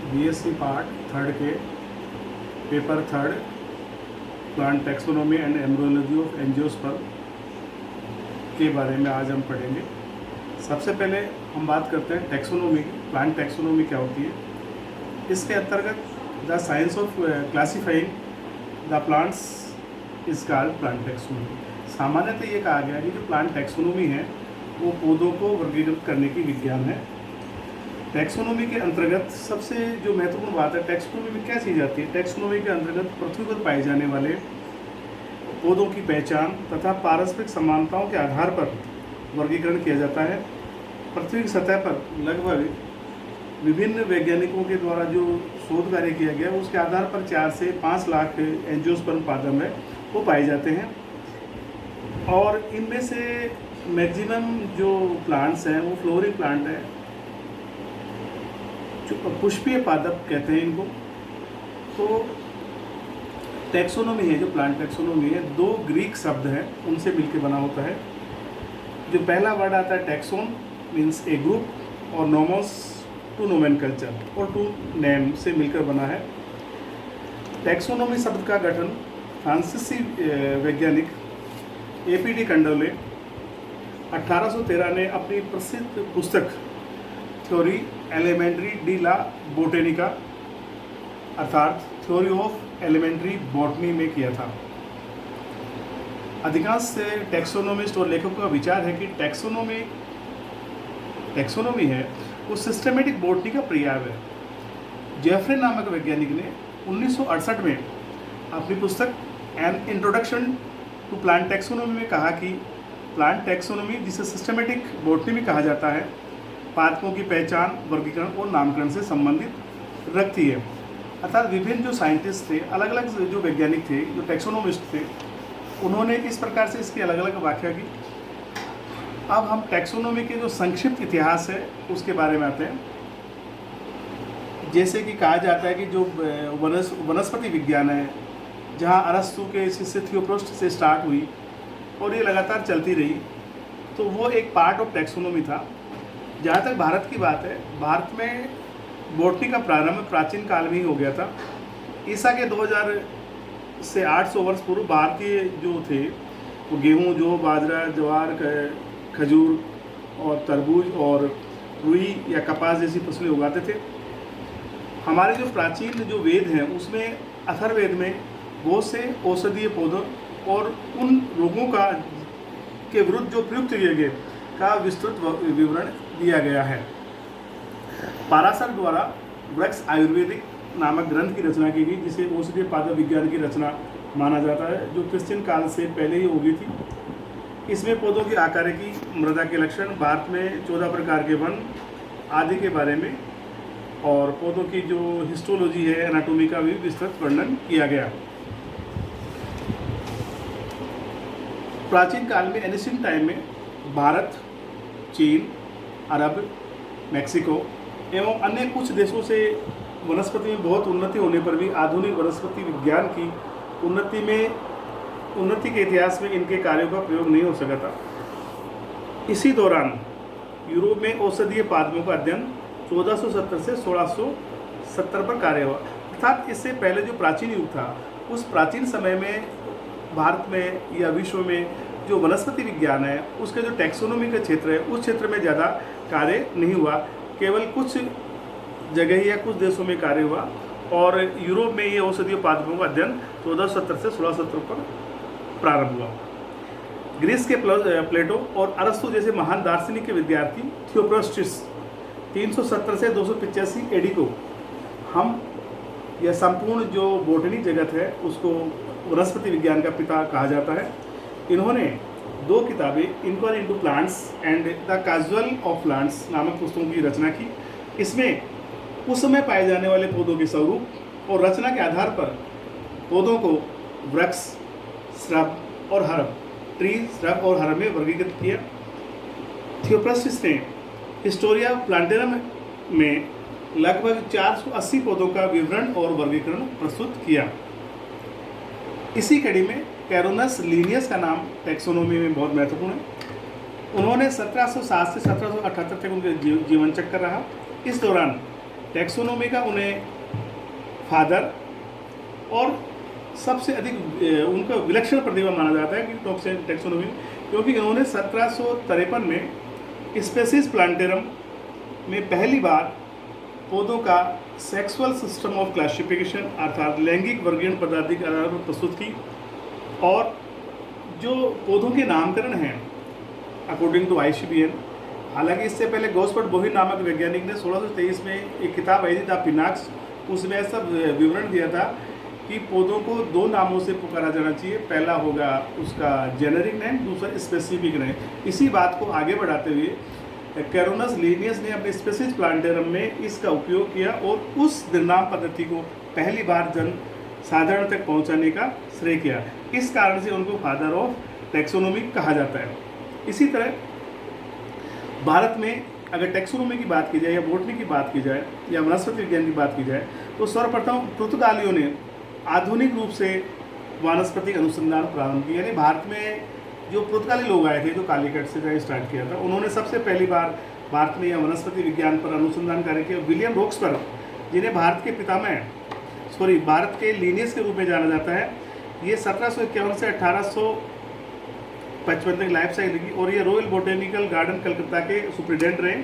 BSc part third के paper third plant taxonomy and embryology of angiosperm के बारे में आज हम पढ़ेंगे। सबसे पहले हम बात करते हैं टैक्सोनॉमी की। प्लांट टैक्सोनॉमी क्या होती है? इसके अंतर्गत the science of classifying the plants is called plant taxonomy. सामान्यतः ये कहा गया कि जो प्लांट टैक्सोनॉमी है वो पौधों को वर्गीकृत करने की विज्ञान है। टैक्सोनॉमी के अंतर्गत सबसे जो महत्वपूर्ण बात है, टैक्सोनॉमी में क्या चीज़ आती है? टैक्सोनॉमी के अंतर्गत पृथ्वी पर पाए जाने वाले पौधों की पहचान तथा पारस्परिक समानताओं के आधार पर वर्गीकरण किया जाता है। पृथ्वी की सतह पर लगभग विभिन्न वैज्ञानिकों के द्वारा जो शोध कार्य किया गया उसके आधार पर 4 से 5 लाख एंजियोस्पर्म पादप है वो पाए जाते हैं, और इनमें से मैक्सिमम जो प्लांट्स हैं वो फ्लोरिंग प्लांट है, जो पुष्पीय पादप कहते हैं इनको। तो टैक्सोनॉमी है, जो प्लांट टैक्सोनॉमी है, 2 ग्रीक शब्द हैं उनसे मिलकर बना होता है। जो पहला वर्ड आता है टैक्सोन मीन्स ए ग्रुप, और नोमोस टू नोमेनकल्चर और टू नेम से मिलकर बना है। टैक्सोनॉमी शब्द का गठन फ्रांसीसी वैज्ञानिक एपीडी कंडोले 1813 ने अपनी प्रसिद्ध पुस्तक थ्योरी एलिमेंट्री डी ला बोटेनिका अर्थात थ्योरी ऑफ एलिमेंट्री बॉटनी में किया था। अधिकांश टैक्सोनोमिस्ट और लेखकों का विचार है कि टैक्सोनॉमी है वो सिस्टमेटिक बॉटनी का प्रयोग है। जेफरे नामक वैज्ञानिक ने 1968 में अपनी पुस्तक an introduction to plant taxonomy में कहा कि प्लांट टैक्सोनॉमी, जिसे सिस्टमेटिक बॉटनी भी कहा जाता है, पादपों की पहचान, वर्गीकरण और नामकरण से संबंधित रखती है। अर्थात विभिन्न जो साइंटिस्ट थे, अलग अलग जो वैज्ञानिक थे, जो टैक्सोनोमिस्ट थे, उन्होंने इस प्रकार से इसकी अलग अलग व्याख्या की। अब हम टैक्सोनॉमी के जो संक्षिप्त इतिहास है उसके बारे में आते हैं। जैसे कि कहा जाता है कि जो वनस्पति विज्ञान है, जहाँ अरस्तु के शिष्य थियोफ्रास्टस से स्टार्ट हुई और ये लगातार चलती रही, तो वो एक पार्ट ऑफ टैक्सोनॉमी था। जहाँ तक भारत की बात है, भारत में बॉटनी का प्रारंभ प्राचीन काल में ही हो गया था। ईसा के 2000 से 800 वर्ष पूर्व भारतीय जो थे वो गेहूँ, जौ, बाजरा, ज्वार, खजूर और तरबूज और रुई या कपास जैसी फसलें उगाते थे। हमारे जो प्राचीन जो वेद हैं उसमें अथर्ववेद में बहुत से औषधीय पौधों और उन रोगों का के विरुद्ध जो प्रयुक्त किए गए का विस्तृत विवरण दिया गया है। पाराशर द्वारा वृक्ष आयुर्वेदिक नामक ग्रंथ की रचना की गई, जिसे औषधीय पादप विज्ञान की रचना माना जाता है, जो क्रिश्चियन काल से पहले ही हो गई थी। इसमें पौधों की आकारिकी, मृदा के लक्षण, भारत में 14 प्रकार के वन आदि के बारे में और पौधों की जो हिस्टोलॉजी है, एनाटोमी का भी विस्तृत वर्णन किया गया। प्राचीन काल में एंशिएंट टाइम में भारत, चीन, अरब, मेक्सिको एवं अन्य कुछ देशों से वनस्पति में बहुत उन्नति होने पर भी आधुनिक वनस्पति विज्ञान की उन्नति के इतिहास में इनके कार्यों का प्रयोग नहीं हो सका था। इसी दौरान यूरोप में औषधीय पादपों का अध्ययन 1470 से 1670 पर कार्य हुआ। अर्थात इससे पहले जो प्राचीन युग था, उस प्राचीन समय में भारत में या विश्व में जो वनस्पति विज्ञान है उसके जो टैक्सोनॉमी का क्षेत्र है उस क्षेत्र में ज़्यादा कार्य नहीं हुआ। केवल कुछ जगह या कुछ देशों में कार्य हुआ, और यूरोप में ये औषधीय पादपों का अध्ययन 1470 से 1670 पर प्रारंभ हुआ। ग्रीस के प्लेटो और अरस्तु जैसे महान दार्शनिक के विद्यार्थी थियोफ्रास्टस 370 से 285 एडी को हम यह संपूर्ण जो बॉटनी जगत है उसको वनस्पति विज्ञान का पिता कहा जाता है। इन्होंने 2 किताबें, enquiry into plants and the casual of plants नामक पुस्तकों की रचना की। इसमें उस समय पाए जाने वाले पौधों के स्वरूप और रचना के आधार पर पौधों को वृक्ष, श्रब और हर्ब, ट्री, श्रब और हर्ब में वर्गीकृत किया। थियोफ्रास्टस ने हिस्टोरिया प्लांटेरम में लगभग 480 पौधों का विवरण और वर्गीकरण प्रस्तुत किया। इसी कड़ी में कैरोनस लीनियस का नाम टैक्सोनॉमी में बहुत महत्वपूर्ण है। उन्होंने 1707 से 1778 तक उनके जीवन चक्कर रहा। इस दौरान टैक्सोनॉमी का उन्हें फादर और सबसे अधिक उनका विलक्षण प्रतिभा माना जाता है कि टैक्सोनॉमी, क्योंकि इन्होंने 1753 में स्पेसीज प्लांटेरम में पहली बार पौधों का सेक्सुअल सिस्टम ऑफ क्लासिफिकेशन अर्थात लैंगिक वर्गीकरण पद्धति के आधार पर प्रस्तुत की। और जो पौधों के नामकरण हैं अकॉर्डिंग टू ICBN, हालांकि इससे पहले गॉस्पर्ट बोहिन नामक वैज्ञानिक ने 1623 में एक किताब आई थी द पिनाक्स, उसमें ऐसा विवरण दिया था कि पौधों को 2 नामों से पुकारा जाना चाहिए, पहला होगा उसका जेनेरिक नेम, दूसरा स्पेसिफिक नेम। इसी बात को आगे बढ़ाते हुए कैरोनस लीनियस ने अपने स्पेसीज प्लांटेरम में इसका उपयोग किया और उस निर्नाम पद्धति को पहली बार जन साधारण तक पहुंचाने का श्रेय किया। इस कारण से उनको फादर ऑफ टैक्सोनॉमी कहा जाता है। इसी तरह भारत में अगर टैक्सोनॉमी की बात की जाए या बॉटनी की बात की जाए या वनस्पति विज्ञान की बात की जाए तो सर्वप्रथम पुर्तगालियों ने आधुनिक रूप से वनस्पति अनुसंधान प्रारंभ किया। यानी भारत में जो पुर्तगाली लोग आए थे, जो कालीकट से जहाँ स्टार्ट किया था, उन्होंने सबसे पहली बार भारत में या वनस्पति विज्ञान पर अनुसंधान कार्य किया। विलियम रोक्सबर्ग, जिन्हें भारत के भारत के लीनियस के रूप में जाना जाता है, ये 1751 से 1855 तक लाइफ साइकिल लिखी और ये रॉयल बोटेनिकल गार्डन कलकत्ता के सुप्रिटेंडेंट रहे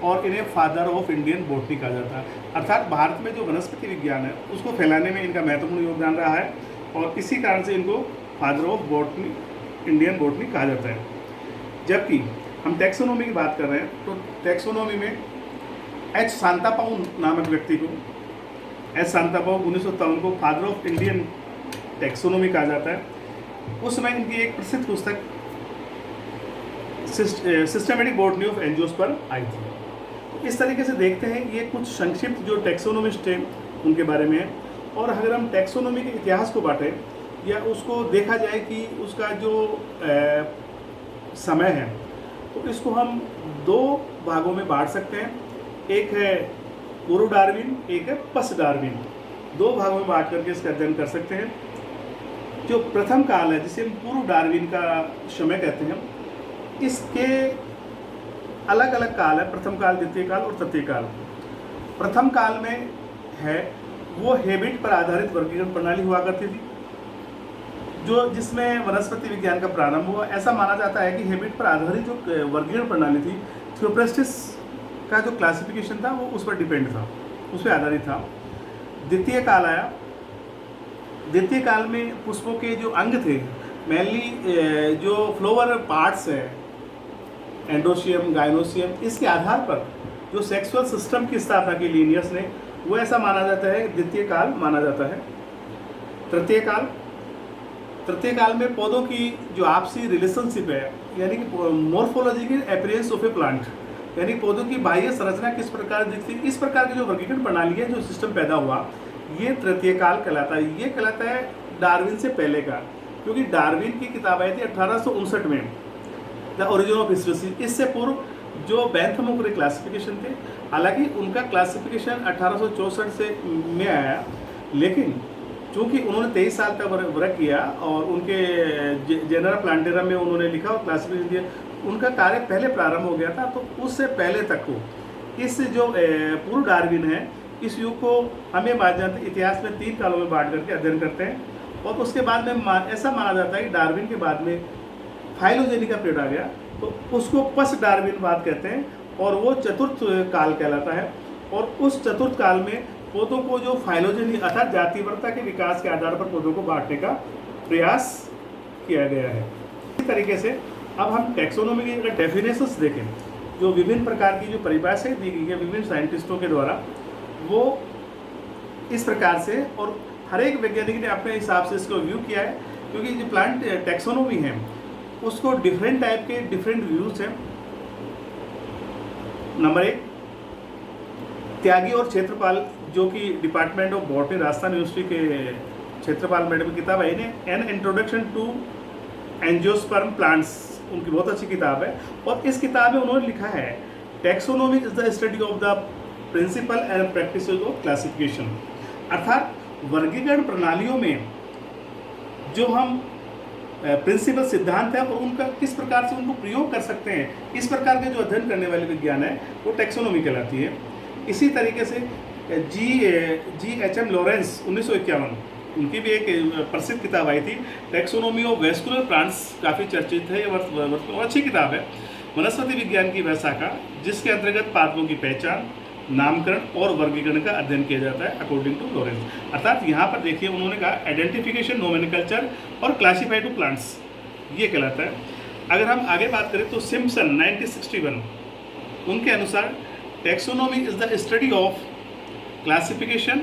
और इन्हें फादर ऑफ इंडियन बॉटनी कहा जाता है। अर्थात भारत में जो वनस्पति विज्ञान है उसको फैलाने में इनका महत्वपूर्ण योगदान रहा है और इसी कारण से इनको father of botany, Indian botany कहा जाता है। जबकि हम टैक्सोनॉमी की बात कर रहे हैं तो टैक्सोनॉमी में एच शांतापाउ नामक व्यक्ति को, एच शांतापाउ 1957 को फादर ऑफ इंडियन टैक्सोनॉमी कहा जाता है। उस समय इनकी एक प्रसिद्ध पुस्तक सिस्टमेटिक बॉटनी ऑफ एंजियोस्पर्म आई थी। इस तरीके से देखते हैं ये कुछ संक्षिप्त जो टैक्सोनॉमिस्ट हैं उनके बारे में है। और अगर हम टैक्सोनॉमी के इतिहास को बांटें या उसको देखा जाए कि उसका जो समय है तो इसको हम 2 भागों में बांट सकते हैं। एक है पूर्व डार्विन, एक है पश्च डार्विन। 2 भागों में बांट करके इसका अध्ययन कर सकते हैं। जो प्रथम काल है जिसे हम पूर्व डार्विन का समय कहते हैं, इसके अलग अलग काल है, प्रथम काल, द्वितीय काल और तृतीय काल। प्रथम काल में है वो हैबिट पर आधारित वर्गीकरण प्रणाली हुआ करती थी जो जिसमें वनस्पति विज्ञान का प्रारंभ हुआ। ऐसा माना जाता है कि हैबिट पर आधारित जो वर्गीकरण प्रणाली थी, थियोप्रेस्टिस का जो क्लासिफिकेशन था वो उस पर डिपेंड था, उस पर आधारित था। द्वितीय काल आया। द्वितीय काल में पुष्पों के जो अंग थे, मेनली जो फ्लोवर पार्ट्स है, एंडोशियम, गाइनोशियम, इसके आधार पर जो सेक्सुअल सिस्टम की स्थापना की लीनियस ने, वो ऐसा माना जाता है, द्वितीय काल माना जाता है। तृतीय काल, तृतीय काल में पौधों की जो आपसी रिलेशनशिप है, यानी कि मॉर्फोलॉजी की अपीयरेंस ऑफ ए प्लांट, यानी पौधों की बाह्य संरचना किस प्रकार दिखती है, इस प्रकार की जो वर्गीकरण प्रणाली है, जो सिस्टम पैदा हुआ, ये तृतीय काल कहलाता है। ये कहलाता है डार्विन से पहले का, क्योंकि डार्विन की किताब आई थी 1859 में, द ओरिजिन ऑफ स्पीसीज। इससे पूर्व जो बैंथम ऑफ क्लासिफिकेशन थे, हालांकि उनका क्लासिफिकेशन 1864 से में आया, लेकिन चूँकि उन्होंने 23 साल तक वर्क किया और उनके जेनरा प्लांटेरम में उन्होंने लिखा और क्लासिफिकेशन दिया, उनका कार्य पहले प्रारंभ हो गया था। तो उससे पहले तक को इस जो पूर्व डार्विन है, इस युग को हमें बात जानते इतिहास में 3 कालों में बांट करके अध्ययन करते हैं। और उसके बाद में ऐसा माना जाता है कि डार्विन के बाद में फाइलोजेनी का पीरियड आ गया, तो उसको पश्च डार्विनवाद कहते हैं और वो चतुर्थ काल कहलाता है। और उस चतुर्थ काल में पौधों को जो फाइलोजेनी अर्थात जातिवरता के विकास के आधार पर पौधों को बांटने का प्रयास किया गया है। इसी तरीके से अब हम टैक्सोनॉमी की अगर डेफिनेशंस देखें, जो विभिन्न प्रकार की जो परिभाषाएं दी गई है विभिन्न साइंटिस्टों के द्वारा, वो इस प्रकार से, और हर एक वैज्ञानिक ने अपने हिसाब से इसको व्यू किया है, क्योंकि जो प्लांट टैक्सोनॉमी है उसको डिफरेंट टाइप के डिफरेंट व्यूज हैं। नंबर 1, त्यागी और क्षेत्रपाल, जो कि department of botany Rajasthan university के क्षेत्रपाल मैडम की किताब है, इन्हें an introduction to angiosperm plants, उनकी बहुत अच्छी किताब है। और इस किताब में उन्होंने लिखा है taxonomy is the study of the principle and practices of classification, अर्थात वर्गीकरण प्रणालियों में जो हम प्रिंसिपल सिद्धांत है और उनका किस प्रकार से उनको प्रयोग कर सकते हैं, इस प्रकार के जो अध्ययन करने वाले विज्ञान है वो टैक्सोनॉमी कहलाती है। इसी तरीके से G.H.M. लॉरेंस 1951, उनकी भी एक प्रसिद्ध किताब आई थी टैक्सोनॉमी ऑफ वेस्कुलर प्लांट्स, काफ़ी चर्चित है और अच्छी किताब है, वनस्पति विज्ञान की वह शाखा जिसके अंतर्गत पादपों की पहचान, नामकरण और वर्गीकरण का अध्ययन किया जाता है अकॉर्डिंग टू लॉरेंस। अर्थात यहाँ पर देखिए उन्होंने कहा आइडेंटिफिकेशन, नोमेनकल्चर और क्लासीफाई टू प्लांट्स, ये कहलाता है। अगर हम आगे बात करें तो सिम्पसन 1961, उनके अनुसार taxonomy is the study of classification,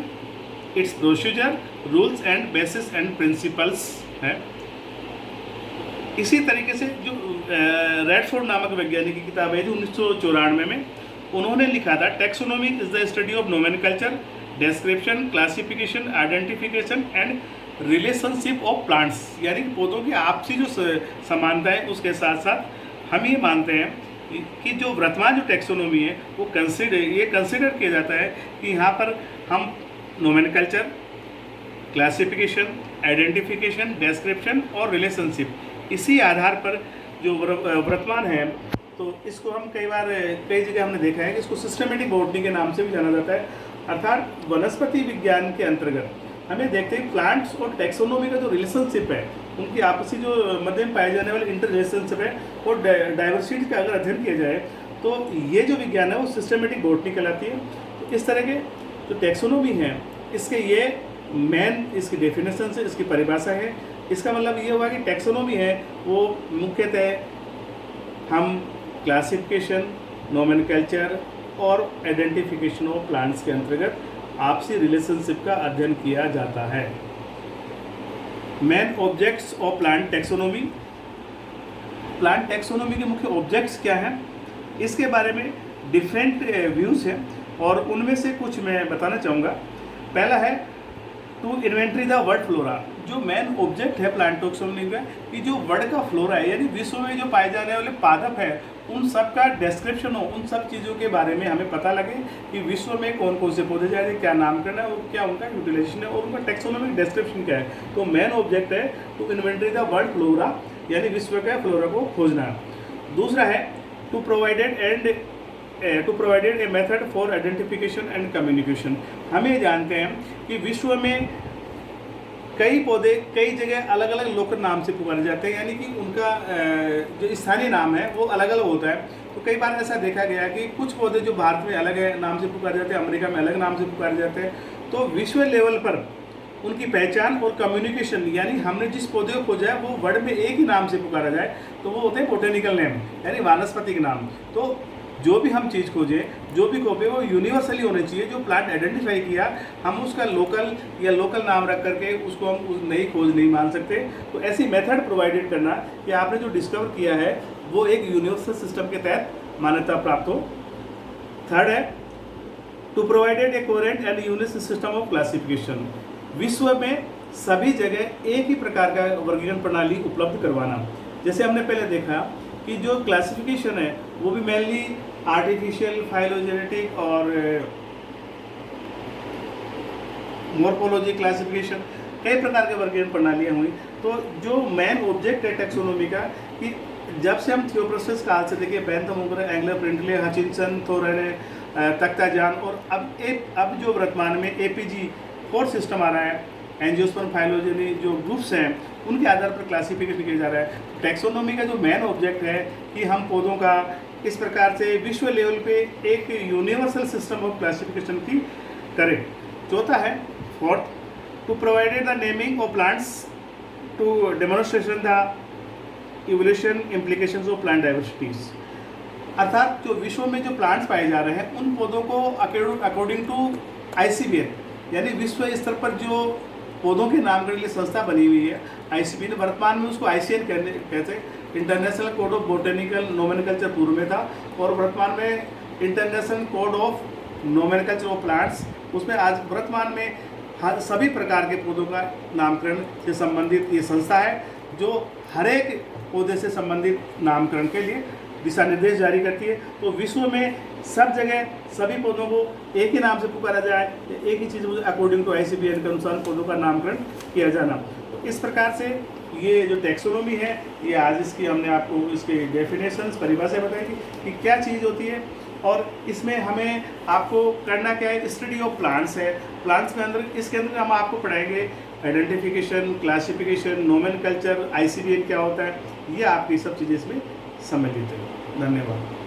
it's procedure, rules and bases and principles है। इसी तरीके से जो रेडफोर्ड नामक वैज्ञानिक की किताब है जो 1994 में उन्होंने लिखा था taxonomy is the study of nomenclature, description, classification, identification and relationship of plants, यानी पौधों की आपसी जो समानता है उसके साथ साथ हम ये मानते हैं कि जो वर्तमान जो टैक्सोनॉमी है वो कंसिडर किया जाता है कि यहाँ पर हम नोमेनकल्चर, क्लासिफिकेशन, आइडेंटिफिकेशन, डिस्क्रिप्शन और रिलेशनशिप, इसी आधार पर जो वर्तमान है तो इसको हम कई जगह हमने देखा है कि इसको सिस्टमेटिक बॉटनी के नाम से भी जाना जाता है। अर्थात वनस्पति विज्ञान के अंतर्गत हमें देखते हैं प्लांट्स और टैक्सोनॉमी का जो रिलेशनशिप है, उनकी आपसी जो मध्य में पाए जाने वाले इंटर रिलेशनशिप है और डाइवर्सिटी का अगर अध्ययन किया जाए तो ये जो विज्ञान है वो सिस्टमेटिक बॉटनी कहलाती है। तो इस तरह के जो टैक्सोनॉमी है इसके ये मेन इसकी डेफिनेशन है, इसकी परिभाषा है। इसका मतलब ये हुआ कि टैक्सोनॉमी है वो मुख्यतः हम क्लासिफिकेशन, नोमेनकल्चर और आइडेंटिफिकेशन ऑफ प्लांट्स के अंतर्गत आपसी रिलेशनशिप का अध्ययन किया जाता है। Main objects of plant taxonomy, plant taxonomy के मुख्य ऑब्जेक्ट्स क्या हैं, इसके बारे में डिफरेंट व्यूज़ हैं और उनमें से कुछ मैं बताना चाहूँगा। पहला है to inventory the word flora, जो मेन ऑब्जेक्ट है प्लांट टैक्सोनॉमी का कि जो वर्ड का फ्लोरा है यानी विश्व में जो पाए जाने वाले पादप है उन सब का डिस्क्रिप्शन हो, उन सब चीज़ों के बारे में हमें पता लगे कि विश्व में कौन कौन से पौधे जा रहे हैं, क्या नामकरण है और क्या उनका यूटिलाइजेशन है और उनका टैक्सोनॉमिक डिस्क्रिप्शन क्या है। तो मेन ऑब्जेक्ट है to inventory the world flora, यानी विश्व के फ्लोरा को खोजना। दूसरा है to provided a method for identification and communication. हम ये जानते हैं कि विश्व में कई पौधे कई जगह अलग अलग लोकल नाम से पुकारे जाते हैं, यानी कि उनका जो स्थानीय नाम है वो अलग अलग होता है। तो कई बार ऐसा देखा गया कि कुछ पौधे जो भारत में अलग है नाम से पुकारे जाते हैं, अमेरिका में अलग नाम से पुकारे जाते हैं। तो विश्व लेवल पर उनकी पहचान और कम्युनिकेशन, यानी हमने जिस पौधे को खोजा है वो वर्ड में एक ही नाम से पुकारा जाए तो वो होते हैं बोटेनिकल नेम, यानी वानस्पतिक नाम। तो जो भी हम चीज़ खोजें, जो भी कॉपी वो यूनिवर्सली होनी चाहिए। जो प्लांट आइडेंटिफाई किया हम उसका लोकल नाम रख करके उसको हम उस नई खोज नहीं मान सकते। तो ऐसी मेथड प्रोवाइडेड करना कि आपने जो डिस्कवर किया है वो एक यूनिवर्सल सिस्टम के तहत मान्यता प्राप्त हो। थर्ड है to provided a coherent and unique system of classification, विश्व में सभी जगह एक ही प्रकार का वर्गीकरण प्रणाली उपलब्ध करवाना। जैसे हमने पहले देखा कि जो क्लासिफिकेशन है वो भी मेनली आर्टिफिशियल, फाइलोजेनेटिक और मॉर्फोलॉजी क्लासिफिकेशन, कई प्रकार के वर्गीकरण प्रणालियाँ हुई। तो जो मेन ऑब्जेक्ट है टैक्सोनॉमी का कि जब से हम थियोप्रोस्टस काल से देखिए बेंथम वगैरह, एंगलर, प्रिंटले, हचिनसन, थोरेने, तख्ताजान और अब जो वर्तमान में एपीजी 4 सिस्टम आ रहा है, एंजियोस्पर्म फाइलोजेनी जो ग्रुप्स हैं उनके आधार पर क्लासिफिकेशन किया जा रहा है। टैक्सोनॉमी का जो मेन ऑब्जेक्ट है कि हम पौधों का इस प्रकार से विश्व लेवल पे एक यूनिवर्सल सिस्टम ऑफ क्लासिफिकेशन की करें। चौथा है fourth to provided the naming of plants to demonstration the evolution implications of plant diversities, अर्थात जो विश्व में जो प्लांट्स पाए जा रहे हैं उन पौधों को अकॉर्डिंग टू ICBN यानी विश्व स्तर पर जो पौधों के नामकरण के लिए संस्था बनी हुई है ICBN, वर्तमान में उसको ICN कहते हैं, international code of botanical nomenclature पूर्व में था और वर्तमान में international code of nomenclature of plants, उसमें आज वर्तमान में सभी प्रकार के पौधों का नामकरण से संबंधित ये संस्था है जो हर एक पौधे से संबंधित नामकरण के लिए दिशा निर्देश जारी करती है। तो विश्व में सब जगह सभी पौधों को एक ही नाम से पुकारा जाए, एक ही चीज़ अकॉर्डिंग टू ICBN के अनुसार पौधों का नामकरण किया जाना। तो इस प्रकार से ये जो टैक्सोनॉमी है ये आज इसकी हमने आपको इसके डेफिनेशंस परिभाषा बताई कि क्या चीज़ होती है और इसमें हमें आपको करना क्या है, स्टडी ऑफ प्लांट्स है। प्लांट्स में अंदर इसके अंदर हम आपको पढ़ाएंगे आइडेंटिफिकेशन, क्लासिफिकेशन, नोमेनकल्चर, ICBN क्या होता है, ये आपकी सब चीज़ें इसमें सम्मिलित है। धन्यवाद।